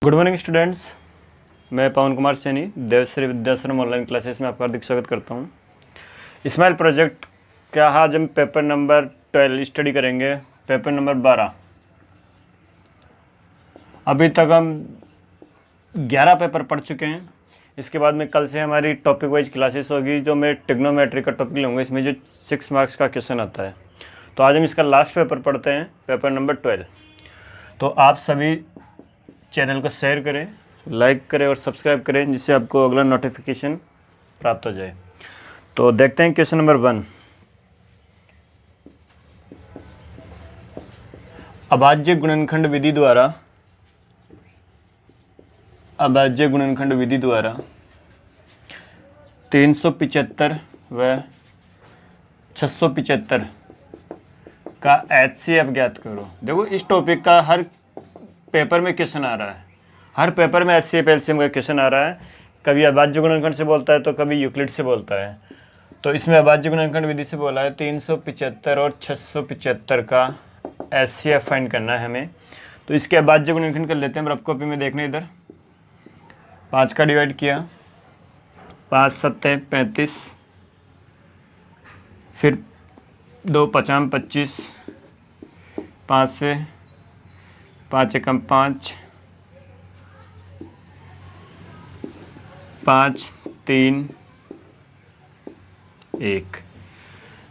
Good morning students, मैं पवन Kumar Saini Devshri Vidyashram online classes में आपका हार्दिक स्वागत करता हूं। स्माइल प्रोजेक्ट का आज हम पेपर नंबर 12 स्टडी करेंगे। पेपर नंबर 12 अभी तक हम 11 पेपर पढ़ चुके हैं। इसके बाद में कल से हमारी टॉपिक वाइज क्लासेस होगी, जो मैं ट्रिग्नोमेट्री का टॉपिक लूँगा। इसमें जो 6 मार्क्स का क्वेश्चन आता है, तो आज हम इसका लास्ट पेपर पढ़ते हैं, पेपर नंबर 12। तो आप सभी चैनल को शेयर करें, लाइक करें और सब्सक्राइब करें, जिससे आपको अगला नोटिफिकेशन प्राप्त हो जाए। तो देखते हैं क्वेश्चन नंबर 1। अभाज्य गुणनखंड विधि द्वारा 375 व 675 का HCF ज्ञात करो। देखो, इस टॉपिक का हर पेपर में क्वेश्चन आ रहा है, हर पेपर में HCF LCM का क्वेश्चन आ रहा है। कभी अभाज्य गुणनखंड से बोलता है तो कभी यूक्लिड से बोलता है। तो इसमें अभाज्य गुणनखंड विधि से बोला है 375 और 675 का HCF फाइंड करना है हमें। तो इसके अभाज्य गुणनखंड कर लेते हैं। रफ कॉपी में देखना, इधर 5 का डिवाइड किया, 5 7 35, फिर 2 5 25, 5 से 5 एकम 5, 5 3 1।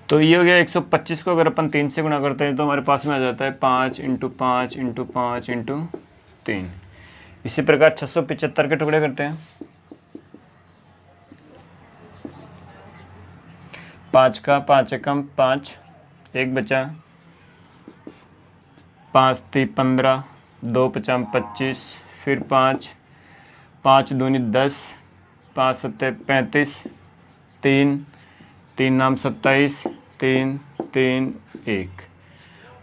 तो ये हो गया 125 को अगर अपन 3 से गुणा करते हैं तो हमारे पास में आ जाता है 5 × 5 × 5 × 3। इसी प्रकार 675 के टुकड़े करते हैं। 5 का 5 एकम 5, 1 बचा, 5 3 15, 2 5 25, फिर 5 5 दूनी 10, 5 7 35, 3 3 नाम 27, 3 3 1।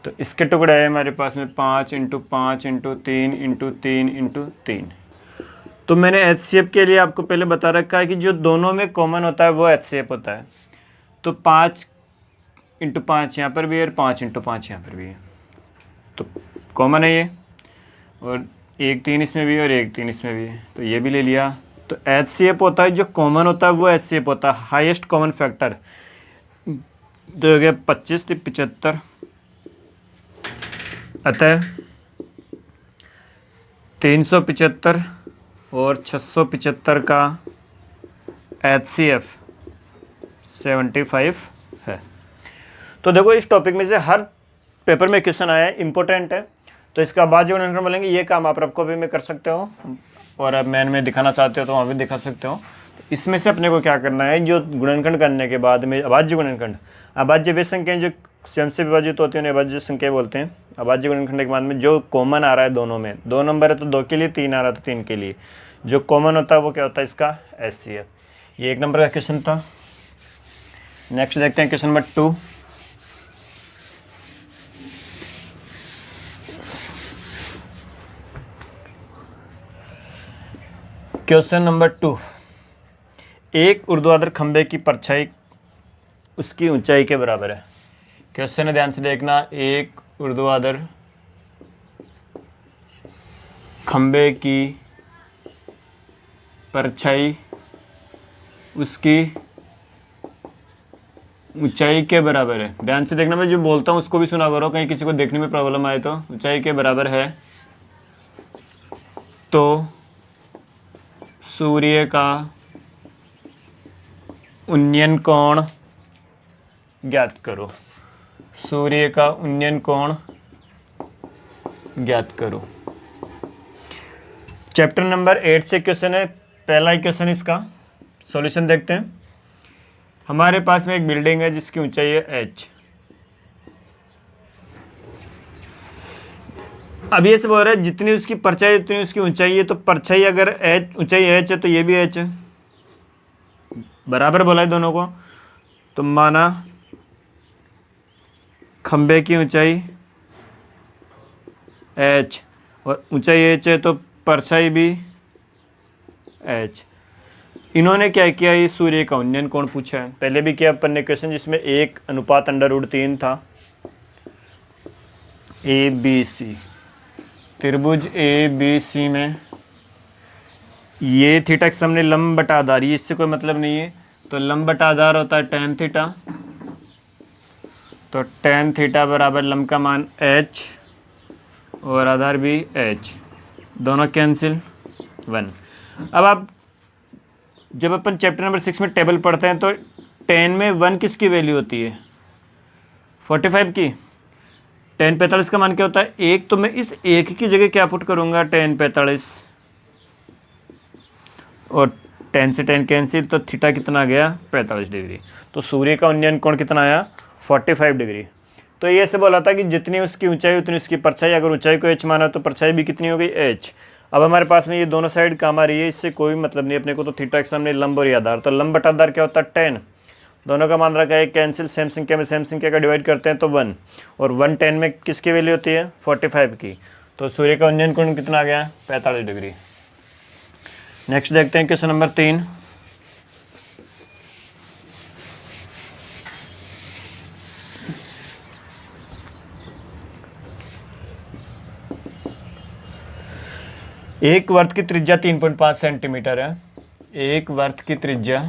तो इसके टुकड़े है हमारे पास में 5 × 5 × 3 × 3 × 3। तो मैंने HCF के लिए आपको पहले बता रखा है कि जो दोनों में कॉमन होता है वो HCF होता है। तो 5 × 5 यहाँ पर भी है और 5 × 5 यहाँ पर भी है, तो कॉमन है ये। और 1 3 इसमें भी है और 1 3 इसमें भी है, तो ये भी ले लिया। तो HCF होता है, जो कॉमन होता है वो HCF होता है, हाईएस्ट कॉमन फैक्टर। तो हो गया 25 से 75। अतः 375 और 675 का HCF 75 है। तो देखो, इस टॉपिक में से हर पेपर में क्वेश्चन आया है, इंपॉर्टेंट है। तो इसका अभाज्य गुणनखंड बोलेंगे, ये काम आप रफ कॉपी में कर सकते हो, और अब मैन में दिखाना चाहते हो तो वहाँ भी दिखा सकते हो। इसमें से अपने को क्या करना है, जो गुणनखंड करने के बाद में अभाज्य गुणनखंड, अभाज्य वे संख्याएं जो स्वयं से विभाजित होती है उन्हें अभाज्य संख्या बोलते हैं। अभाज्य गुणनखंड के बाद में जो कॉमन आ रहा है दोनों में, 2 नंबर है तो 2 के लिए, 3 आ रहा है तो 3 के लिए, जो कॉमन होता है वो क्या होता है, इसका HCF। ये 1 नंबर का क्वेश्चन था। नेक्स्ट देखते हैं क्वेश्चन नंबर 2। क्वेश्चन नंबर 2, एक ऊर्ध्वाधर खंभे की परछाई उसकी ऊंचाई के बराबर है। क्वेश्चन है, ध्यान से देखना। एक ऊर्ध्वाधर खंभे की परछाई उसकी ऊंचाई के बराबर है। ध्यान से देखना, मैं जो बोलता हूँ उसको भी सुना करो, कहीं किसी को देखने में प्रॉब्लम आए तो। ऊंचाई के बराबर है तो सूर्य का उन्नयन कोण ज्ञात करो। सूर्य का उन्नयन कोण ज्ञात करो। चैप्टर नंबर 8 से क्वेश्चन है। पहला ही क्वेश्चन, इसका सॉल्यूशन देखते हैं। हमारे पास में एक बिल्डिंग है जिसकी ऊंचाई है h। अब ये से बोल रहा है जितनी उसकी परछाई उतनी उसकी ऊंचाई है। तो परछाई अगर h, ऊंचाई h है तो ये भी h है, बराबर बोला है दोनों को। तो माना खंबे की ऊंचाई h और ऊंचाई h है तो परछाई भी h। इन्होंने क्या किया, ये सूर्य का उन्नयन कोण पूछा है। पहले भी किया अपन ने क्वेश्चन, जिसमें 1/√3 था। ABC त्रिभुज ABC में ये थीटा के सामने लंब बटा आधार, ये इससे कोई मतलब नहीं है, तो लंब बटा आधार होता है tan थीटा, तो tan थीटा बराबर लंब का मान h और आधार भी h, दोनों कैंसिल 1। अब आप जब अपन चैप्टर नंबर 6 में टेबल पढ़ते हैं तो tan में 1 किसकी वैल्यू होती है, 45 की। tan 45 का मान क्या होता है 1, तो मैं इस 1 की जगह क्या पुट करूँगा tan 45, और tan से tan कैंसिल, तो थीटा कितना आ गया 45 डिग्री। तो सूर्य का उन्नयन कोण कितना आया 45 डिग्री। तो ये ऐसे बोला था कि जितनी उसकी ऊंचाई उतनी उसकी परछाई, अगर ऊंचाई को h माना तो परछाई भी कितनी हो गई h। अब हमारे पास में ये दोनों साइड काम आ रही है, इससे कोई मतलब नहीं अपने को, तो थीटा के सामने लंब और आधार, तो लंब बटा आधार क्या होता है tan, दोनों का मान रखा है कैंसिल, सेम संख्या में सेम संख्या का डिवाइड करते हैं तो 1, और 1 tan में किसकी वैल्यू होती है 45 की। तो सूर्य का उन्नयन कोण कितना आ गया 45 डिग्री। नेक्स्ट देखते हैं क्वेश्चन नंबर 3। एक वर्त की त्रिज्या 3.5 सेंटीमीटर है। एक वर्त की त्रिज्या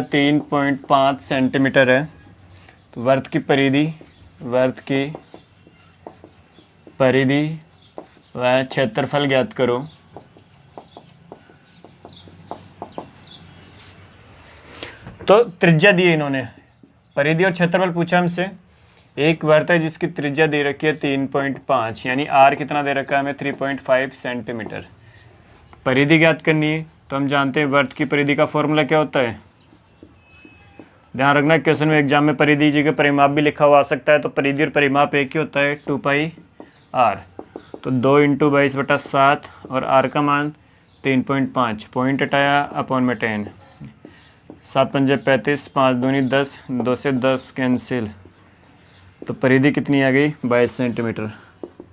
3.5 सेंटीमीटर है। तो वर्त की परिधि व क्षेत्रफल ज्ञात करो। तो त्रिज्या दी है इन्होंने, परिधि और क्षेत्रफल पूछा हमसे। एक वर्त है जिसकी त्रिज्या दे रखी है 3.5, यानी आर कितना दे रखा है हमें 3.5 सेंटीमीटर। परिधि ज्ञात करनी है, तो हम जानते हैं वर्त की परिधि का फॉर्मूला क्या होता है। ध्यान रखना क्वेश्चन में एग्जाम में परिधि जगह परिमाप भी लिखा हुआ आ सकता है, तो परिधि और परिमाप एक ही होता है 2 पाई आर। तो 2 × 22/7 और आर का मान 3.5, पॉइंट हटाया अपॉन में 10, 7 पंजे 35, 5 दूनी 10, 2 से 10 कैंसिल, तो परिधि कितनी आ गई 22 सेंटीमीटर।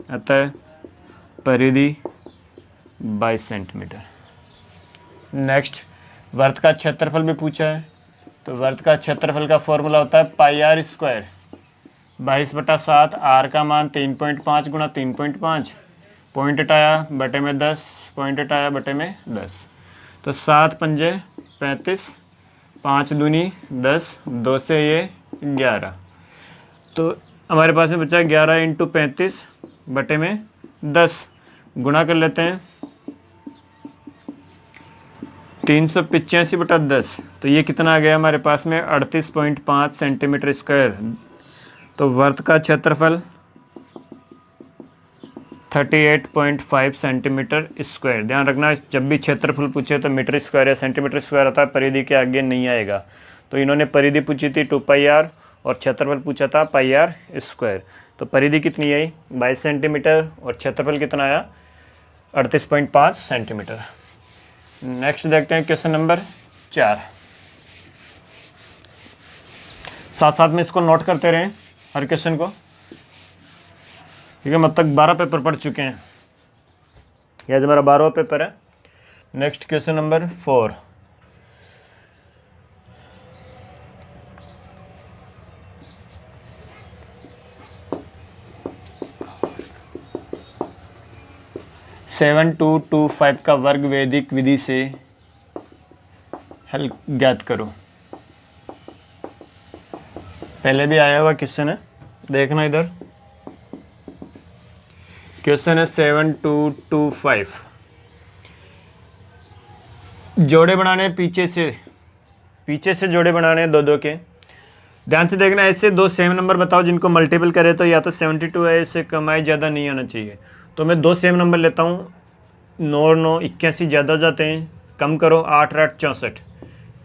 अतः परिधि 22 सेंटीमीटर। नेक्स्ट वर्त का क्षेत्रफल भी पूछा है, तो वर्त का क्षेत्रफल का फॉर्मूला होता है पाई आर स्क्वायर, 22/7, आर का मान 3.5 × 3.5, पॉइंट हटाया बटे में 10, पॉइंट हटाया बटे में 10, तो 7 पंजे 35, 5 दूनी 10, 2 से ये 11, तो हमारे पास में बचा 11 × 35 बटे में 10, गुणा कर लेते हैं 385/10, तो ये कितना आ गया हमारे पास में 38.5 सेंटीमीटर स्क्वायर। तो वर्त का क्षेत्रफल 38.5 सेंटीमीटर स्क्वायर। ध्यान रखना जब भी क्षेत्रफल पूछे तो मीटर स्क्वायर या सेंटीमीटर स्क्वायर आता है, परिधि के आगे नहीं आएगा। तो इन्होंने परिधि पूछी थी 2 पाई आर और क्षेत्रफल पूछा था पाई आर स्क्वायर। तो परिधि कितनी आई 22 सेंटीमीटर और क्षेत्रफल कितना आया 38.5 सेंटीमीटर। नेक्स्ट देखते हैं क्वेश्चन नंबर 4। साथ साथ में इसको नोट करते रहें हर क्वेश्चन को, ठीक है। अब तक 12 पेपर पढ़ चुके हैं, यह हमारा 12वां पेपर है। Next question number 4। सेवन 225 का वर्ग वैदिक विधि से हल ज्ञात करो। पहले भी आया हुआ क्वेश्चन है, देखना इधर। क्वेश्चन है 7225, जोड़े बनाने पीछे से जोड़े बनाने दो दो के। ध्यान से देखना, ऐसे दो सेम नंबर बताओ जिनको मल्टीपल करे तो या तो 72 है, इससे कम आई ज़्यादा नहीं आना चाहिए। तो मैं 2 सेम नंबर लेता हूँ, 9 और 9 81 ज़्यादा हो जाते हैं, कम करो 8 और 8 64,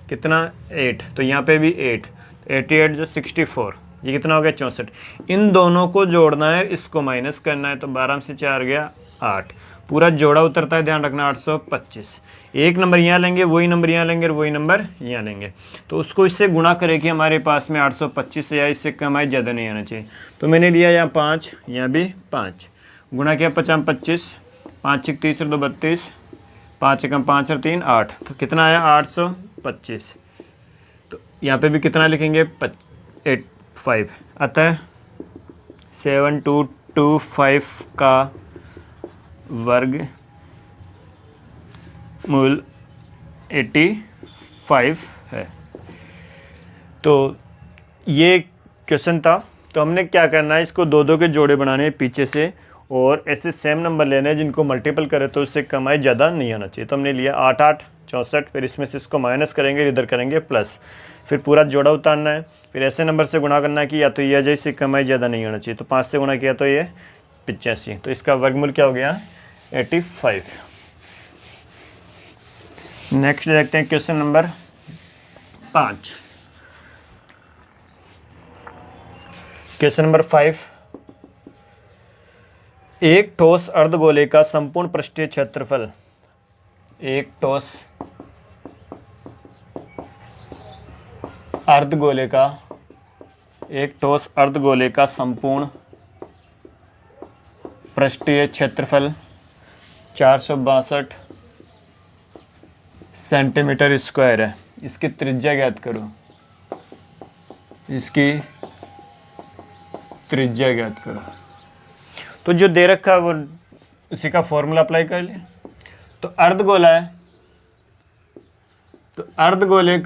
कितना 8, तो यहाँ पे भी 8, 88 जो 64, ये कितना हो गया 64। इन दोनों को जोड़ना है, इसको माइनस करना है, तो 12 से 4 गया 8, पूरा जोड़ा उतरता है। ध्यान रखना 825, एक नंबर यहाँ लेंगे, वही नंबर यहाँ लेंगे और वही नंबर यहाँ लेंगे, तो उसको इससे गुणा करें कि हमारे पास में 825 या इससे कम आए, ज़्यादा नहीं आना चाहिए। तो मैंने लिया यहाँ 5, यहाँ भी 5, गुणा किया 50 25, 5 6 30 और 2 32, 5 कम 5 और 3 8, तो कितना आया 825। तो यहाँ पे भी कितना लिखेंगे 85। अतः 7225 का वर्ग मूल 85 है। तो ये क्वेश्चन था। तो हमने क्या करना है, इसको दो दो के जोड़े बनाने हैं पीछे से, और ऐसे सेम नंबर लेने हैं जिनको मल्टीपल करें तो उससे कमाई ज़्यादा नहीं आना चाहिए। तो हमने लिया 8 8 64, फिर इसमें से इसको माइनस करेंगे, इधर करेंगे प्लस, फिर पूरा जोड़ा उतारना है, फिर ऐसे नंबर से गुणा करना है कि या तो ये आ जाए, इससे कमाई ज़्यादा नहीं आना चाहिए। तो 5 से गुणा किया तो ये 85, तो इसका वर्गमूल क्या हो गया 85। नेक्स्ट देखते हैं क्वेश्चन नंबर 5। क्वेश्चन नंबर 5, एक ठोस अर्धगोले का संपूर्ण पृष्ठीय क्षेत्रफल, एक ठोस अर्धगोले का, एक ठोस अर्धगोले का संपूर्ण पृष्ठीय क्षेत्रफल 462 सेंटीमीटर स्क्वायर है। इसकी त्रिज्या ज्ञात करो, इसकी त्रिज्या ज्ञात करो। तो जो दे रखा है वो इसी का फॉर्मूला अप्लाई कर ले। तो अर्धगोला है, तो अर्धगोले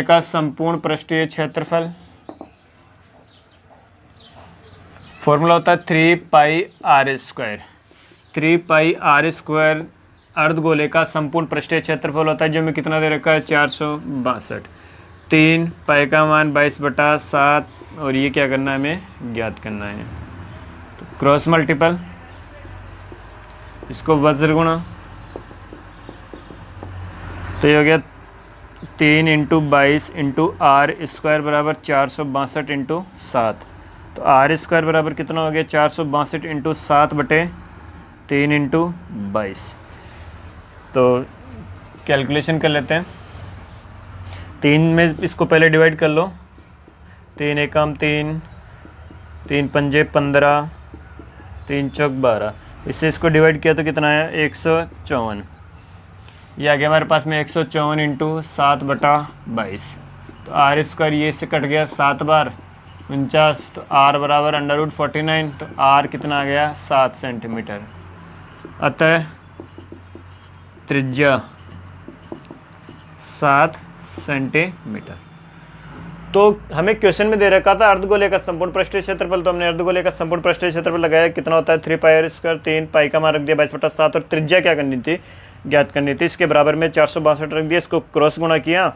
का संपूर्ण पृष्ठीय क्षेत्रफल, फॉर्मूला होता है 3 pi r square. 3 pi r square अर्धगोले का संपूर्ण पृष्ठीय क्षेत्रफल होता है, जो में कितना दे रखा है 462। 3 पाई का मान 22/7, और ये क्या करना है हमें ज्ञात करना है। तो क्रॉस मल्टीपल, इसको वज्र गुणा, तो ये हो गया 3 × 22 × आर स्क्वायर बराबर 462 × 7। तो आर स्क्वायर बराबर कितना हो गया 462 × 7/3 × 22। तो कैलकुलेशन कर लेते हैं। 3 में इसको पहले डिवाइड कर लो, 3 एकम 3, 3 पंजे 15, 3 चौक 12, इससे इसको डिवाइड किया तो कितना आया 154। ये आ गया हमारे पास में 154 × 7/22। तो आर स्क्वायर ये से कट गया 7 बार 49, तो आर बराबर √49, तो आर कितना आ गया 7 सेंटीमीटर। अतः त्रिज्या 7 सेंटीमीटर। तो हमें क्वेश्चन में दे रखा था अर्धगोले का संपूर्ण पृष्ठीय क्षेत्रफल, तो हमने अर्धगोले का संपूर्ण पृष्ठीय क्षेत्रफल लगाया, कितना होता है 3 पाई आर स्क्वायर, 3 पाई का मान रख दिया 22/7, और त्रिज्या क्या करनी थी ज्ञात करनी थी, इसके बराबर में 462 रख दिया, इसको क्रॉस गुणा किया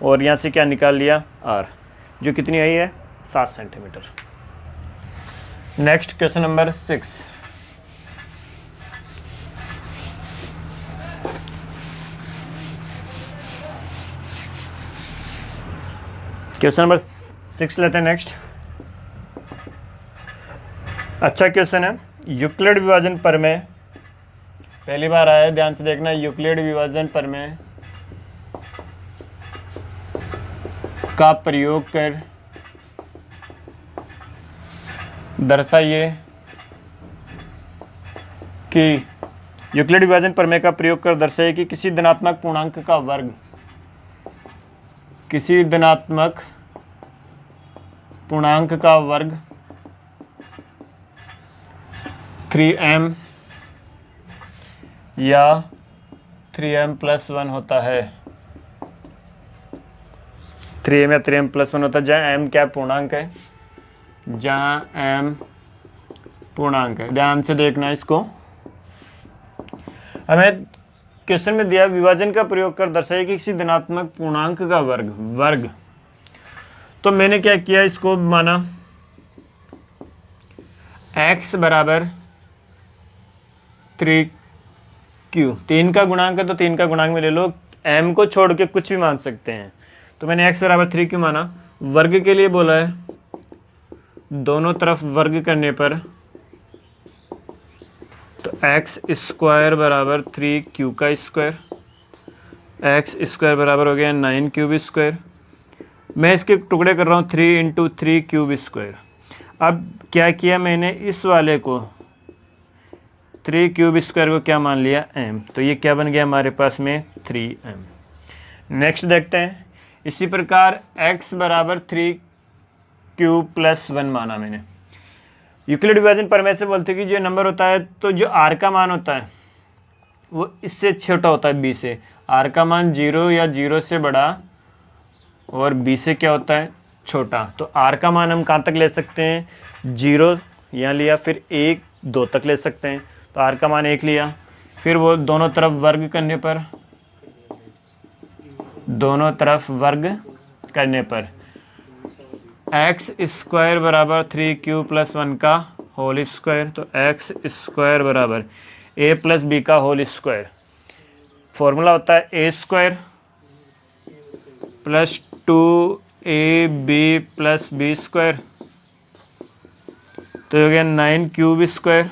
और यहाँ से क्या निकाल लिया आर, जो कितनी आई है 7 centimetre. Next question number 6। Question number 6 लेते हैं नेक्स्ट। अच्छा क्वेश्चन है, यूक्लिड विभाजन प्रमेय, पहली बार आया है, ध्यान से देखना। यूक्लिड विभाजन प्रमेय का प्रयोग कर दर्शाइए कि, यूक्लिड विभाजन प्रमेय का प्रयोग कर दर्शाइए कि किसी धनात्मक पूर्णांक का वर्ग, किसी धनात्मक पूर्णांक का वर्ग 3m या 3m+1 होता है। 3m या 3m+1 होता है, जहाँ m क्या पूर्णांक है, जहाँ m पूर्णांक है। ध्यान से देखना इसको। हमें क्वेश्चन में दिया विभाजन का प्रयोग कर दर्शाइए कि किसी धनात्मक पूर्णांक का वर्ग। तो मैंने क्या किया, इसको माना x बराबर 3q, 3 का गुणांक है तो 3 का गुणांक में ले लो, m को छोड़ के कुछ भी मान सकते हैं। तो मैंने x बराबर 3q माना। वर्ग के लिए बोला है, दोनों तरफ वर्ग करने पर तो x स्क्वायर बराबर 3q का स्क्वायर, x स्क्वायर बराबर हो गया 9q²। मैं इसके टुकड़े कर रहा हूँ 3 × 3q²। अब क्या किया मैंने, इस वाले को 3q² को क्या मान लिया m, तो ये क्या बन गया हमारे पास में 3m। नेक्स्ट देखते हैं। इसी प्रकार x बराबर 3q+1 माना मैंने। यूक्लिड विभाजन प्रमेय से बोलते हैं कि जो नंबर होता है तो जो आर का मान होता है वो इससे छोटा होता है बी से। आर का मान 0 या 0 से बड़ा और बी से क्या होता है, छोटा। तो आर का मान हम कहाँ तक ले सकते हैं, 0 यहाँ लिया, फिर 1 2 तक ले सकते हैं। तो आर का मान 1 लिया, फिर वो दोनों तरफ वर्ग करने पर एक्स स्क्वायर बराबर 3q + 1 का होल स्क्वायर। तो एक्स स्क्वायर बराबर a + b का होल स्क्वायर। फॉर्मूला होता है a² + 2ab + b²। तो हो गया 9³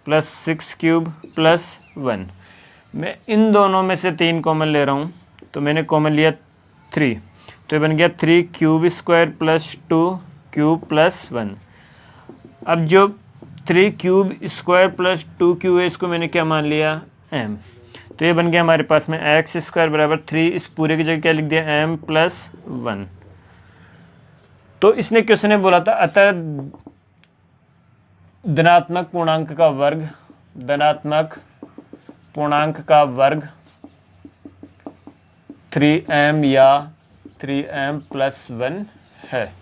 + 6³ + 1। मैं इन दोनों में से 3 कॉमन ले रहा हूँ, तो मैंने कॉमन लिया 3, तो ये बन गया 3³ ² + 2³ + 1। अब जो 3³ ² + 2³ है इसको मैंने क्या मान लिया, m। तो ये बन गया हमारे पास में x² बराबर 3, इस पूरे की जगह क्या लिख दिया, m + 1। तो इसने क्वेश्चन में बोला था अतः धनात्मक पूर्णांक का वर्ग 3m या 3m + 1 है।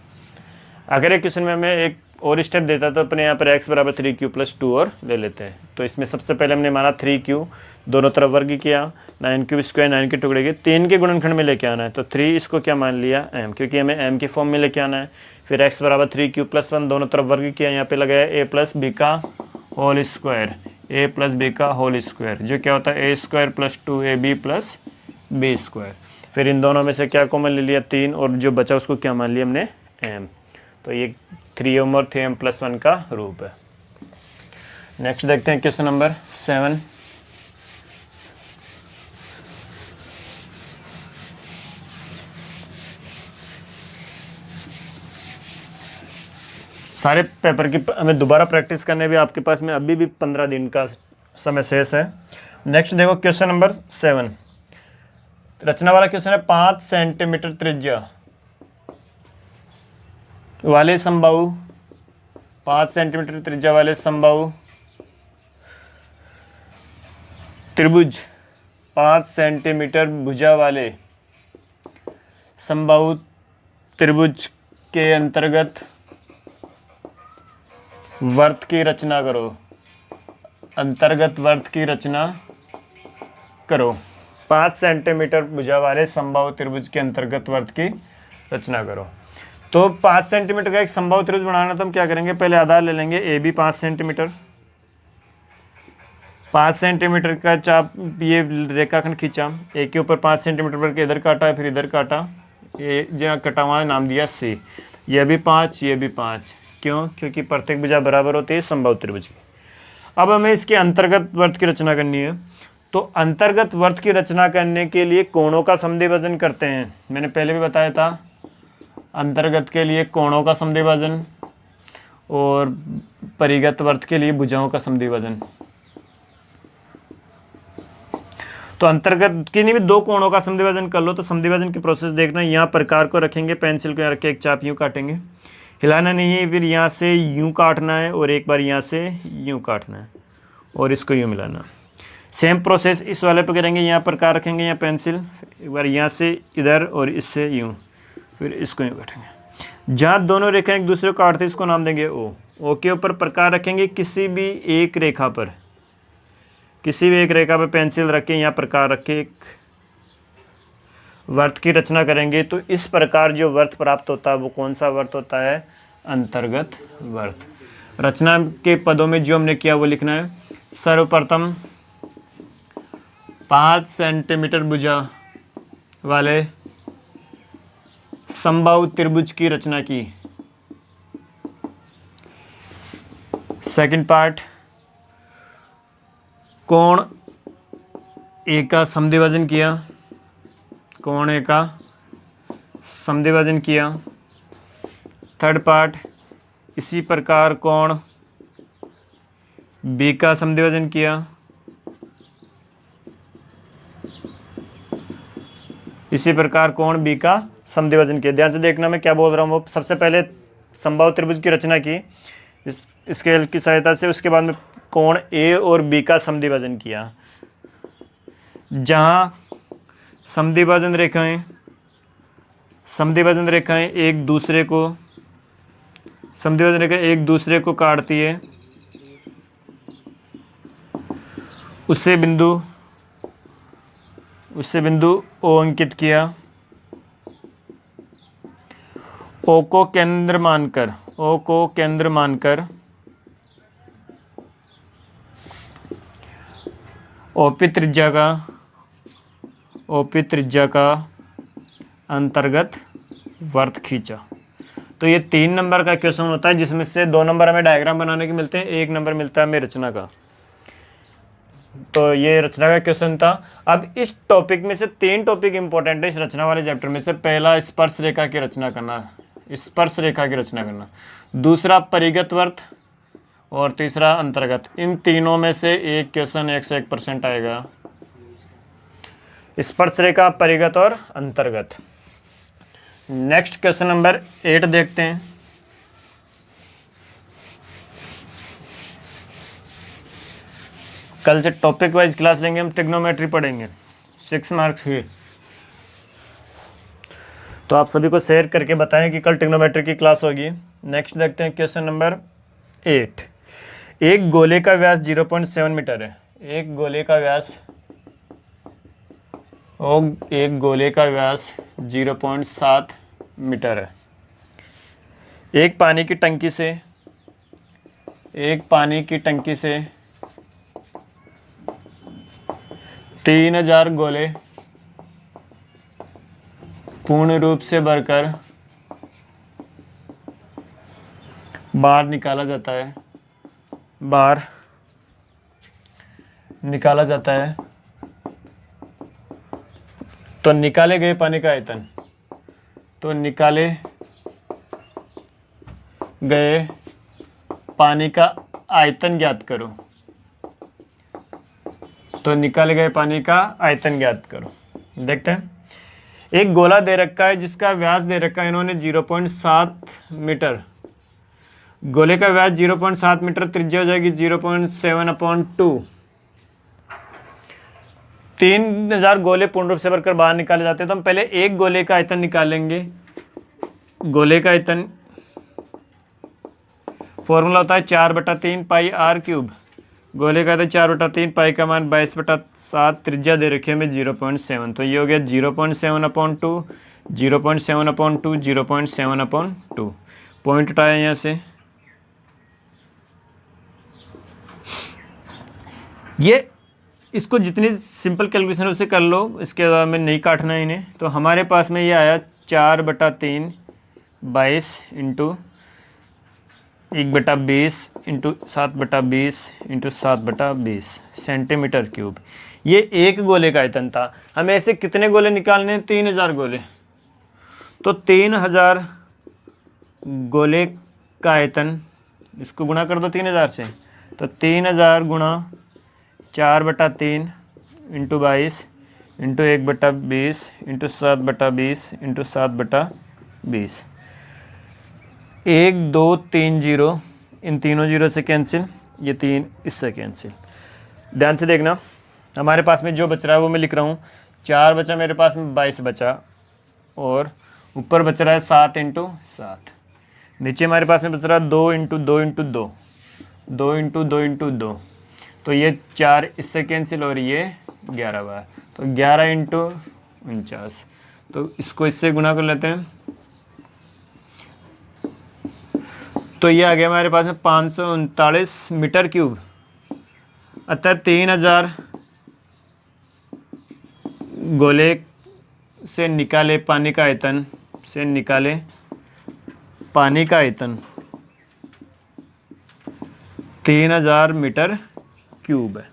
अगर एक क्वेश्चन में हमें एक और स्टेप देता तो अपने यहाँ पर x बराबर 3q + 2 और ले लेते हैं। तो इसमें सबसे पहले हमने माना 3q, दोनों तरफ वर्ग किया, 9³ 9 के टुकड़े के 3 के गुणनखंड में लेके आना है। तो 3 इसको क्या मान लिया, m, क्योंकि हमें m के फॉर्म में लेके आना है। फिर x बराबर 3q + 1, दोनों तरफ वर्ग किया, यहाँ पे लगाया a + b का होल स्क्वायर, जो क्या होता है a² + 2ab + b²। फिर इन दोनों में से क्या कॉमन ले लिया, 3, और जो बचा उसको क्या मान लिया हमने, m। तो ये 3m और 3m + 1 का रूप है। नेक्स्ट देखते हैं क्वेश्चन नंबर 7। सारे पेपर की हमें दोबारा प्रैक्टिस करने भी आपके पास में अभी भी 15 दिन का समय शेष है। नेक्स्ट देखो क्वेश्चन नंबर 7, रचना वाला क्वेश्चन है। 5 सेंटीमीटर त्रिज्या वाले समबाहु, 5 सेंटीमीटर त्रिज्या वाले समबाहु त्रिभुज, 5 सेंटीमीटर भुजा वाले समबाहु त्रिभुज के अंतर्गत वर्त की रचना करो। अंतर्गत वर्त की रचना करो। 5 सेंटीमीटर भुजा वाले समबाहु त्रिभुज के अंतर्गत वर्त की रचना करो। तो 5 सेंटीमीटर का एक समबाहु त्रिभुज बनाना तो हम क्या करेंगे, पहले आधार ले लेंगे ए बी 5 सेंटीमीटर। 5 सेंटीमीटर का चाप, ये रेखाखंड खींचा, ए के ऊपर 5 सेंटीमीटर पर के इधर काटा, फिर इधर काटा, ये जहाँ कटा हुआ नाम दिया सी। ये भी 5, ये भी 5। क्यों? क्योंकि प्रत्येक भुजा बराबर होती है समबाहु त्रिभुज की। अब हमें इसके अंतर्गत वर्त की रचना करनी है। तो अंतर्गत वर्त की रचना करने के लिए कोणों का समद्विभाजन करते हैं। मैंने पहले भी बताया था, अंतर्गत के लिए कोणों का समद्विभाजन और परिगत वर्त के लिए भुजाओं का समद्विभाजन। तो अंतर्गत के लिए भी 2 कोणों का समद्विभाजन कर लो। तो समद्विभाजन की प्रोसेस देखना, यहाँ प्रकार को रखेंगे, पेंसिल को यहाँ रख के एक चाप यूँ काटेंगे, हिलाना नहीं है, फिर यहाँ से यूँ काटना है और एक बार यहाँ से यूँ काटना है और इसको यूँ मिलाना। सेम प्रोसेस इस वाले पे करेंगे, यहाँ प्रकार रखेंगे, यहाँ पेंसिल, एक बार यहाँ से इधर और इससे यूँ, फिर इसको यूँ काटेंगे। जहाँ दोनों रेखाएं एक दूसरे को काटते हैं इसको नाम देंगे ओ। ओ के ऊपर प्रकार रखेंगे, किसी भी एक रेखा पर पेंसिल रख के यहाँ प्रकार रख के एक वर्त की रचना करेंगे। तो इस प्रकार जो वर्त प्राप्त होता है वो कौन सा वर्त होता है, अंतर्गत वर्त। रचना के पदों में जो हमने किया वो लिखना है। सर्वप्रथम 5 सेंटीमीटर भुजा वाले समबाहु त्रिभुज की रचना की। सेकंड पार्ट, कोण ए का समद्विभाजन किया, कोण ए का समद्विभाजन किया। थर्ड पार्ट, इसी प्रकार कोण बी का समद्विभाजन किया। इसी प्रकार कोण बी का समद्विभाजन किया। ध्यान से देखना मैं क्या बोल रहा हूँ। वो सबसे पहले समबाहु त्रिभुज की रचना की, स्केल की सहायता से उसके बाद में कोण ए और बी का समद्विभाजन किया। जहाँ समद्विभाजन रेखाएं एक दूसरे को काटती है, उससे बिंदु ओ अंकित किया। ओ को केंद्र मानकर ओपी त्रिज्या का अंतर्गत वर्त खींचा। तो ये 3 नंबर का क्वेश्चन होता है, जिसमें से 2 नंबर हमें डायग्राम बनाने के मिलते हैं, 1 नंबर मिलता है हमें रचना का। तो ये रचना का क्वेश्चन था। अब इस टॉपिक में से 3 टॉपिक इंपॉर्टेंट है इस रचना वाले चैप्टर में से। पहला स्पर्श रेखा की रचना करना, दूसरा परिगत वर्त और तीसरा अंतर्गत। इन तीनों में से एक क्वेश्चन 101% आएगा, स्पर्श रेखा, परिगत और अंतर्गत। नेक्स्ट क्वेश्चन नंबर 8 देखते हैं। कल से टॉपिक वाइज क्लास लेंगे, हम ट्रिग्नोमेट्री पढ़ेंगे, 6 मार्क्स की। तो आप सभी को शेयर करके बताएं कि कल ट्रिग्नोमेट्री की क्लास होगी। नेक्स्ट देखते हैं क्वेश्चन नंबर 8। एक गोले का व्यास 0.7 मीटर है। एक गोले का व्यास 0.7 मीटर है। एक पानी की टंकी से 3000 गोले पूर्ण रूप से भरकर बाहर निकाला जाता है। तो निकाले गए पानी का आयतन ज्ञात करो। देखते हैं। एक गोला दे रखा है जिसका व्यास दे रखा है इन्होंने 0.7 मीटर। गोले का व्यास 0.7 मीटर, त्रिज्या हो जाएगी 0.7/2। 3000 गोले पूर्ण रूप से भरकर बाहर निकाले जाते हैं। तो हम पहले एक गोले का आयतन निकालेंगे। गोले का आयतन फॉर्मूला होता है 4/3 पाई r क्यूब। गोले का आयतन 4/3, पाई का मान 22/7, त्रिज्या दे रखी है हमें 0.7। तो ये हो गया 0.7/2, 0.7/2, 0.7/2। पॉइंट उठाया यहाँ से। ये इसको जितनी सिंपल कैलकुलेशन उससे कर लो, इसके बाद में नहीं काटना इन्हें। तो हमारे पास में ये आया 4/3 22 into 1/20 into 7/20 into 7/20 centimetre cube. ये एक गोले का आयतन था। हमें ऐसे कितने गोले निकालने हैं? 3000 गोले। तो 3000 गोले का आयतन, इसको गुणा कर दो 3000 से। तो 3000 गुणा 4/3 इंटू 22 इंटू 1/20 इंटू 7/20 इंटू 7/20। 1 2 3 0, इन तीनों जीरो से कैंसिल, ये 3 इससे कैंसिल। ध्यान से देखना, हमारे पास में जो बच रहा है वो मैं लिख रहा हूँ। 4 बचा मेरे पास में, 22 बचा, और ऊपर बच रहा है 7 इंटू 7। नीचे हमारे पास में बच रहा है 2 इंटू 2 इंटू 2, 2 इंटू 2 इंटू 2। तो ये 4 इससे कैंसिल और ये 11 बार, तो 11 इंटू 49। तो इसको इससे गुणा कर लेते हैं। तो ये आ गया हमारे पास में 539 मीटर क्यूब। अतः 3000 गोले से निकाले पानी का आयतन 3000 मीटर क्यूब है।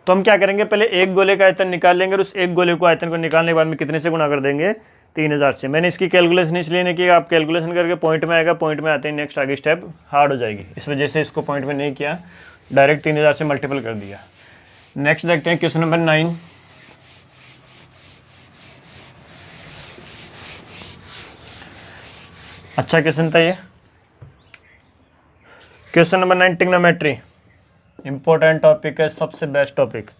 तो हम क्या करेंगे, पहले एक गोले का आयतन निकाल लेंगे और उस एक गोले को आयतन को निकालने के बाद में कितने से गुणा कर देंगे? 3000 से। मैंने इसकी कैलकुलेशन इसलिए नहीं की, आप कैलकुलेशन करके पॉइंट में आएगा, पॉइंट में आते ही नेक्स्ट आगे स्टेप हार्ड हो जाएगी, इस वजह से इसको पॉइंट में नहीं किया, डायरेक्ट 3000 से मल्टीपल कर दिया। नेक्स्ट देखते हैं क्वेश्चन नंबर 9। अच्छा क्वेश्चन था ये। Question number 9 trigonometry, important topic है, सबसे best topic.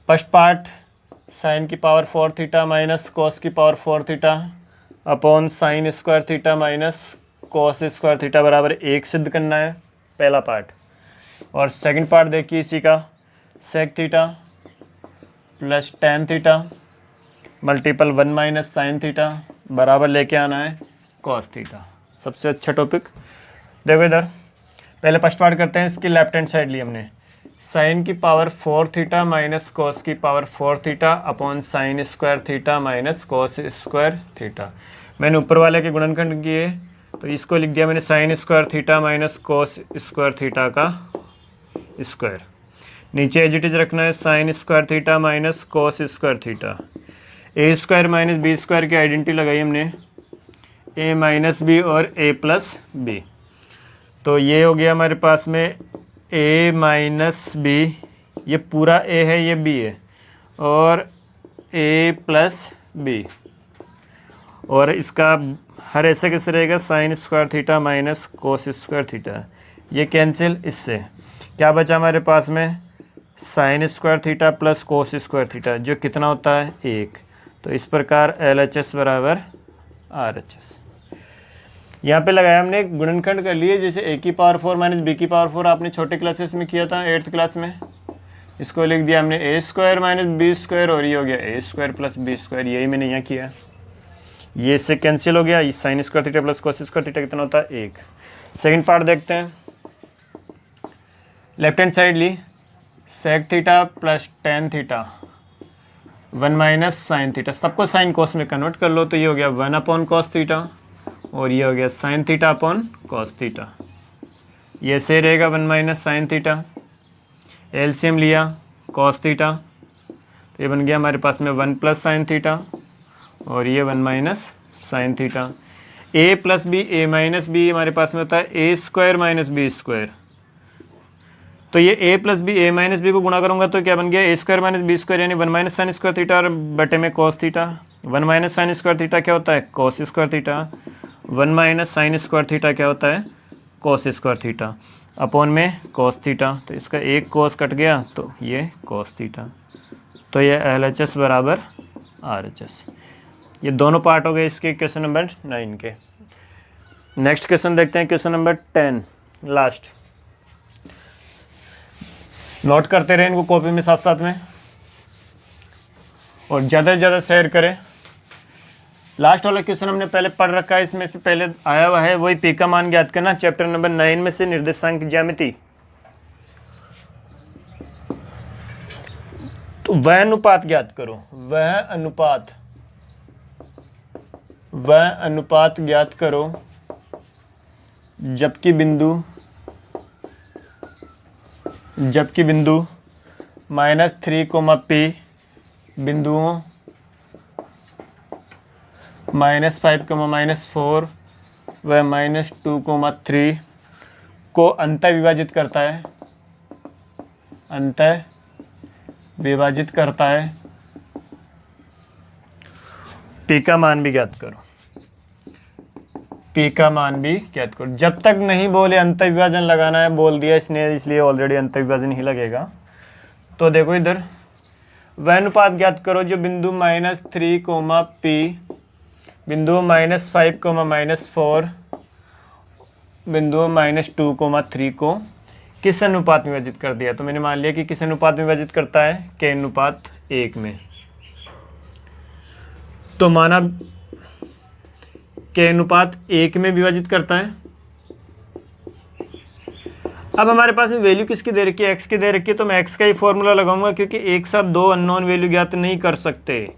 First part sine की पावर 4 थीटा माइनस कॉस की power 4 theta upon sine square theta minus cos square theta बराबर 1 सिद्ध करना है, पहला पार्ट। और सेकंड पार्ट देखिए इसी का, sec theta plus tan theta multiple 1 minus sine theta बराबर लेके आना है कॉस थीटा। सबसे अच्छा टॉपिक। देखो इधर पहले फर्स्ट पार्ट करते हैं, इसकी लेफ्ट हैंड साइड ली हमने, साइन की पावर 4 थीटा माइनस कॉस की power 4 theta upon sine square theta minus cos square theta. मैंने ऊपर वाले के गुणनखंड किए तो इसको लिख दिया मैंने sine square theta minus cos square theta का स्क्वायर। नीचे एज इट इज रखना है sine square theta minus cos square theta. A square minus B square की आइडेंटिटी लगाई हमने, ए माइनस बी और ए प्लस बी। तो ये हो गया हमारे पास में a माइनस बी, ये पूरा a है ये b है, और a प्लस बी, और इसका हर ऐसे कैसे रहेगा sign square theta minus cos square theta. ये कैंसिल, इससे क्या बचा हमारे पास में sign square theta plus cos square theta, जो कितना होता है 1। तो इस प्रकार LHS बराबर RHS। यहाँ पे लगाया हमने गुणनखंड कर लिए, जैसे a की पावर 4 माइनस बी की पावर 4 आपने छोटे क्लासेस में किया था 8th क्लास में। इसको लिख दिया हमने a square minus B square, और ये हो गया a square plus b square. यही मैंने यहाँ किया, ये इससे कैंसिल हो गया। ये sine square theta plus cos square theta कितना होता है 1। सेकेंड पार्ट देखते हैं, लेफ्ट हैंड साइड ली, sec theta plus tan theta 1 minus sine theta, सबको साइन कोस में कन्वर्ट कर लो, तो ये हो गया 1 अपॉन कॉस थीटा, और ये हो गया sine theta upon cos theta. ये से रहेगा 1 माइनस साइन थीटा, एलसीएम लिया कॉस थीटा, तो ये बन गया हमारे पास में 1 प्लस साइन थीटा, और ये 1 माइनस साइन थीटा। ए प्लस बी, ए माइनस बी हमारे पास में होता है ए स्क्वायर माइनस बी स्क्वायर। तो ये ए प्लस बी, ए माइनस बी को गुणा करूंगा तो क्या बन गया ए स्क्वायर माइनस बी स्क्वायर, यानी 1 माइनस साइन स्क्वायर थीटा और बटे में cos theta. 1 minus sign square theta क्या होता है cos square theta, 1 minus sign square theta क्या होता है कॉस स्क्वायर थीटा, अपॉन में कॉस थीटा। तो इसका एक कॉस कट गया तो ये कॉस थीटा। तो ये LHS बराबर RHS। ये दोनों पार्ट हो गए इसके क्वेश्चन नंबर 9 के। नेक्स्ट क्वेश्चन देखते हैं, क्वेश्चन नंबर 10 लास्ट। नोट करते रहे इनको कॉपी में साथ साथ में, और ज़्यादा से ज़्यादा शेयर करें। लास्ट वाला क्वेश्चन हमने पहले पढ़ रखा है, इसमें से पहले आया हुआ है, वही पी का मान ज्ञात करना, चैप्टर नंबर 9 में से निर्देशांक ज्यामिति। तो वह अनुपात ज्ञात करो, वह अनुपात ज्ञात करो जबकि बिंदु -3, P बिंदुओं -5, -4 व -2, 3 को अंतः विभाजित करता है। P का मान भी ज्ञात करो, जब तक नहीं बोले अंतः विभाजन लगाना है, बोल दिया इसने, इसलिए ऑलरेडी अंतः विभाजन ही लगेगा। तो देखो इधर वह अनुपात ज्ञात करो जो बिंदु -3, P बिंदु -5, -4 बिंदु -2, 3 को किस अनुपात में विभाजित कर दिया। तो मैंने मान लिया कि किस अनुपात में विभाजित करता है K अनुपात 1 में। तो माना K अनुपात 1 में विभाजित करता है। अब हमारे पास में वैल्यू किसकी दे रखी है, x की दे रखी है, तो मैं x का ही फॉर्मूला लगाऊंगा, क्योंकि एक साथ दो अननोन वैल्यू ज्ञात नहीं कर सकते।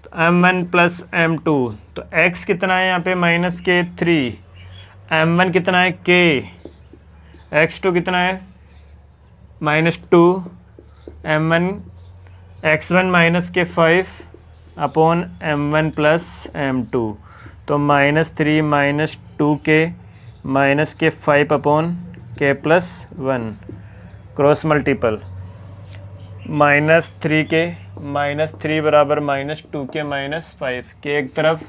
तो m1 प्लस m2, तो x कितना है यहाँ पे -K3, m1 कितना है K, x2 कितना है -2, m1 x1 -K5 upon m1 plus m2। तो -3 -2K -K5 upon K plus 1 cross multiple -3K -3 बराबर -2K -5, K एक तरफ,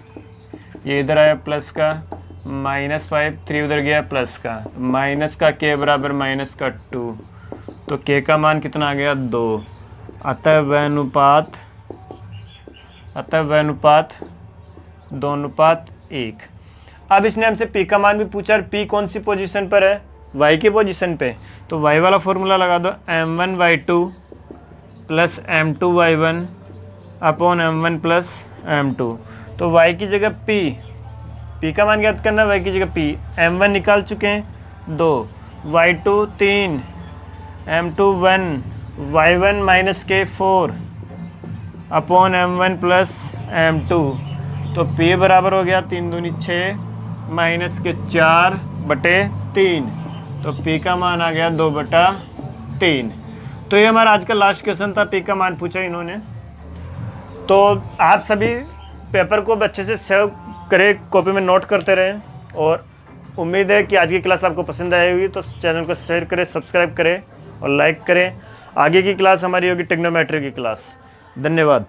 ये इधर आया प्लस का, -5, 3 उधर गया प्लस का, माइनस का k बराबर माइनस का 2, तो k का मान कितना आ गया 2। अतः वह अनुपात 2:1। अब इसने हमसे p का मान भी पूछा और p कौन सी पोजीशन पर है, y की पोजीशन पे, तो y वाला फॉर्मूला लगा दो, m1y2 plus m2y1 upon m1 plus m2। तो y की जगह p का मान ज्ञात करना, y की जगह p, m1 निकाल चुके हैं 2, y2 3, m2 1, y1 माइनस के 4 अपॉन m1 प्लस m2। तो p बराबर हो गया 3 दूनी 6 माइनस के 4/3, तो p का मान आ गया 2/3। तो ये हमारा आज का लास्ट क्वेश्चन था, p का मान पूछा इन्होंने। तो आप सभी पेपर को अच्छे से सेव करें, कॉपी में नोट करते रहें, और उम्मीद है कि आज की क्लास आपको पसंद आई होगी। तो चैनल को शेयर करें, सब्सक्राइब करें और लाइक करें। आगे की क्लास हमारी होगी ट्रिग्नोमेट्री की क्लास। धन्यवाद।